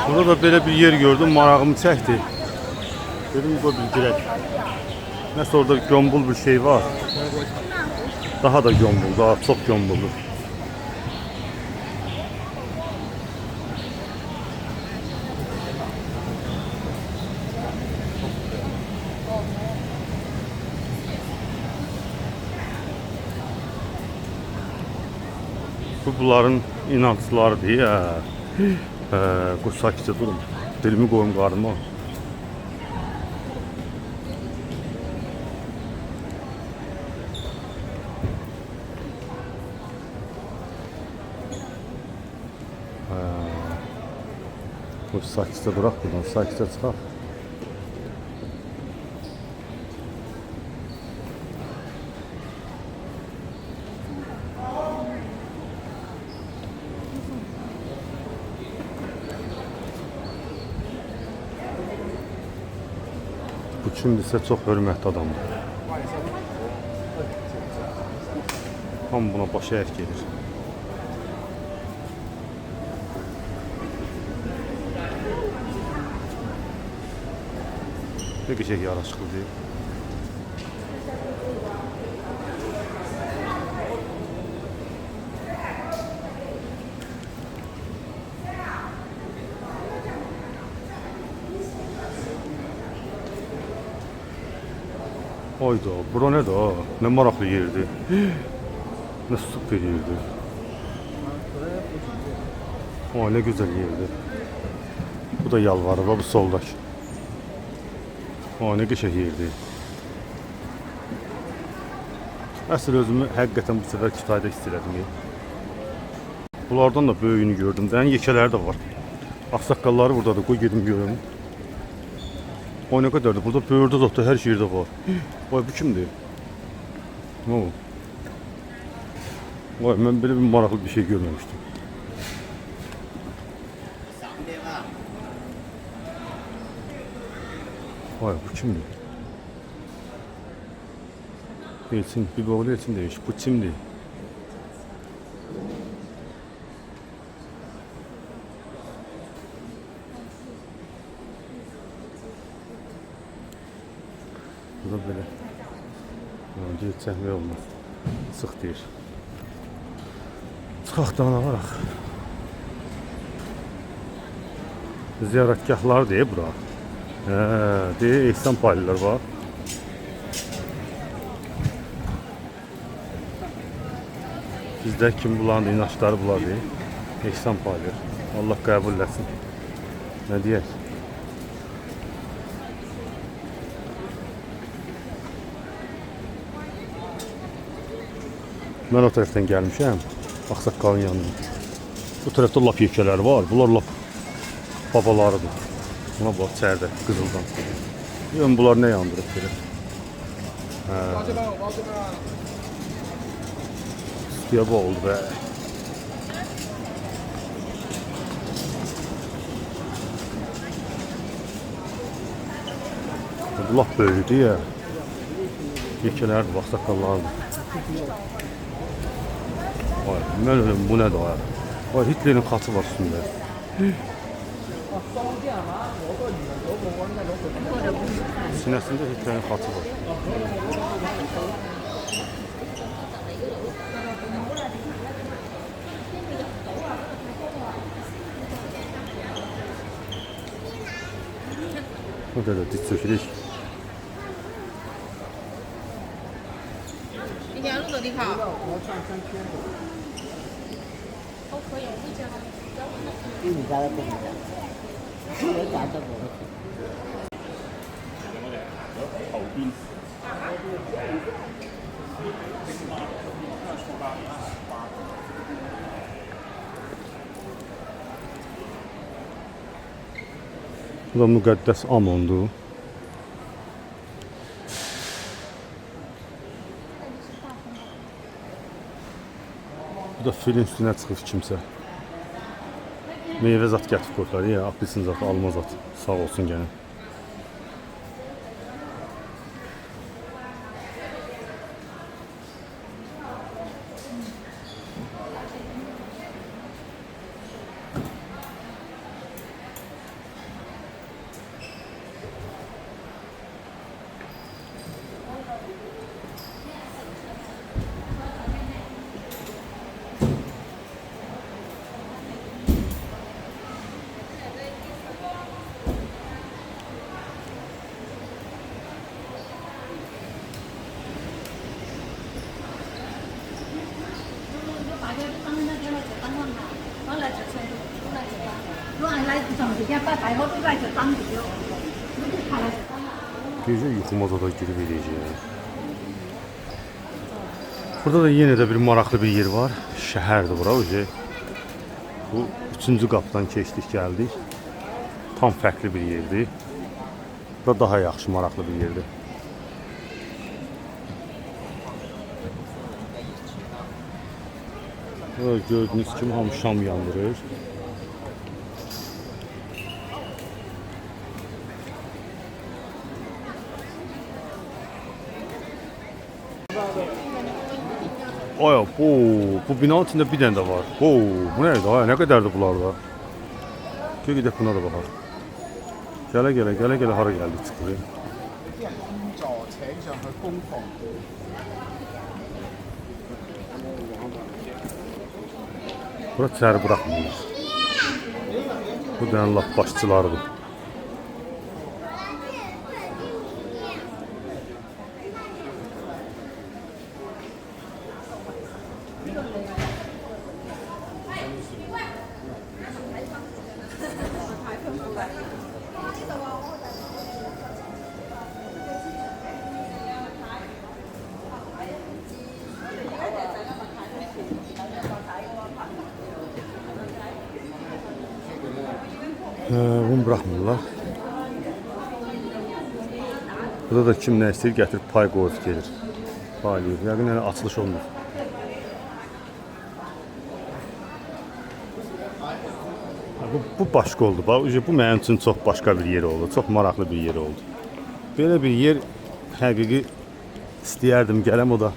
Burada da böyle bir yer gördüm, marağımı çəkdi. Dedim bu bir dirək. Nəsə orada gömbul bir şey var. Daha da gömbul, daha çok gömbuldur. Bunların inançlarıdır ya. Qoy sakitcə durun. Dilimi qoyum qarnıma. Qoy sakitcə bırak buradan, sakitcə çıxaq. Bu kimdirsə çox hörmətli adamdır. Hamı buna başı əyək gedir. Ne geçək yaraşıqlı deyil. Hayda, bura ne da? Ne maraqlı yerdi. Ne süper yerdi. Aa, ne güzel yerdi. Bu da yalvarır, bu soldaki. Aa, ne qəşəng yerdi. Əsl özümü həqiqətən bu sefer Kitayda istəyirdim. Bunlardan da böyüyünü gördüm. Dən yekələri də var. Ağsaqqalları burada da, qoy gedim görüm. O ne kadardı? Burada böğürde zaten her şeyde var. Vay bu kimdi? Ne o? Vay ben böyle bir maraklı bir şey görmemiştim. Vay bu kimdi? Elçin, bir bağlı Elçin demiş. Bu kimdi? Bu da böyle. Deyil, çəkmək olmaz. Sıx deyir. Çıxaq dana varaq. Ziyaretgahlar deyil bura. Deyil, ehsan paylılar var. Bizdə kim bulandı, inançları bular deyil. Ehsan paylılar. Allah qəbul etsin. Nə deyək? Ben o taraftan gelmişim. Ağsaqqalın yanına. Bu tarafta lap yekələr var. Bunlar lap babalarıdır. Buna bax içərdə qızıldan. Bilmiyorum bunlar ne yandırıb belə. Üstüyə oldu be. Bu lap böyüdü ya. Yekələrdir, ağsaqqallardır. Vay, ben ölüm bu ne daha? Vay Hitler'in katı var üstünde. Sinesinde Hitler'in katı var. Burada da diz çökülük. 你点鹿的你好。你家的不一样，我家的不。好冰。Bu da müqəddəs Amondur. Bu da filin üstüne çıxıb kimsə. Meyvə zat gətirib qoydular ya, apelsin zat, alma zat. Sağ olsun gene. Gece yuxumaza da girib edəcəyəm. Burada da yenə də bir maraqlı bir yer var. Şəhərdir bura. Bu 3-cü qapıdan keçdik, gəldik. Tam fərqli bir yerdir. Bura daha yaxşı, maraqlı bir yerdir. Böyle gördüğünüz kimi hamı şam yandırır. Aya, bu binanın içində bir dənə də var. Bu nədir? Aya, nə qədərdir bunlar da? Gedək buna da baxaq. Gələ hara gəldik çıxırıq. 啲人工座請上去工房。 Bura içəri buraxmırlar. Bu dənə laf başçılarıdır. Bunu bırakmırlar. Burada da kim nə istəyir gətirib pay qoyub gelir. Paylayır. Yəqin yəni açılış olmur. Bu başqa oldu. Bu mənim üçün çox başqa bir yer oldu. Çox maraqlı bir yer oldu. Belə bir yer həqiqi istəyərdim gələm, o da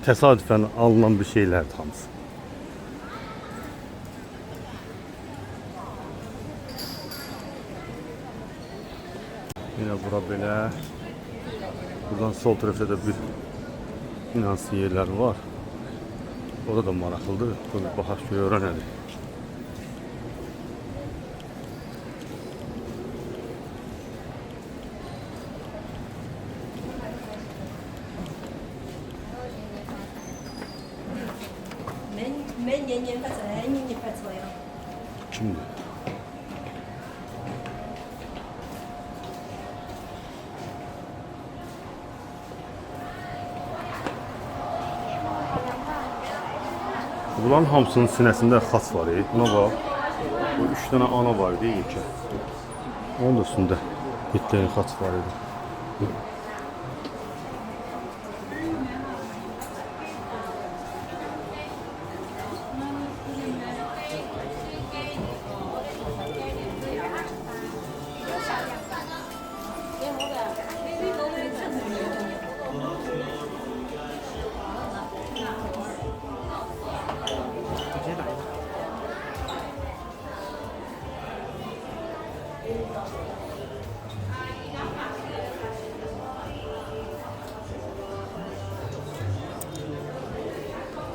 təsadüfən alınan bir şeylərdir hamısı. Yine bura belə. Buradan sol tərəfdə də bir inansı yerlər var. O da maraqlıdır. Bunu baxaq görək nədir. Men年年发财，年年发财呀。 Kimdir? Bunların hamısının sinəsində xaç var. Buna bax. Bu 3 dənə ana var idi ki. Onun da üstündə 7 dənə xaç var idi.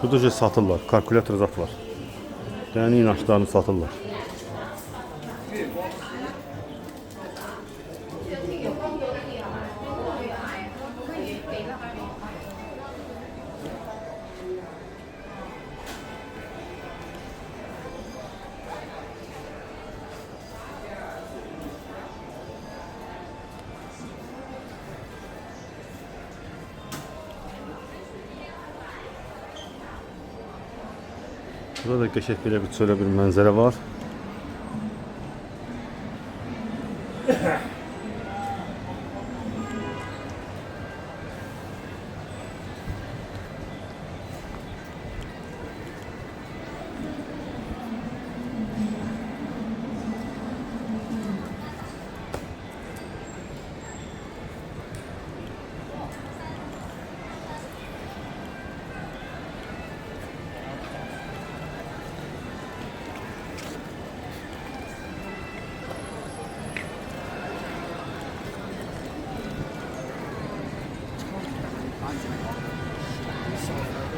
Burada satırlar, kalkülatör zat var. Yani inançlarını satırlar. Burada da geçək belə bir çölə bir mənzərə var. Thank you.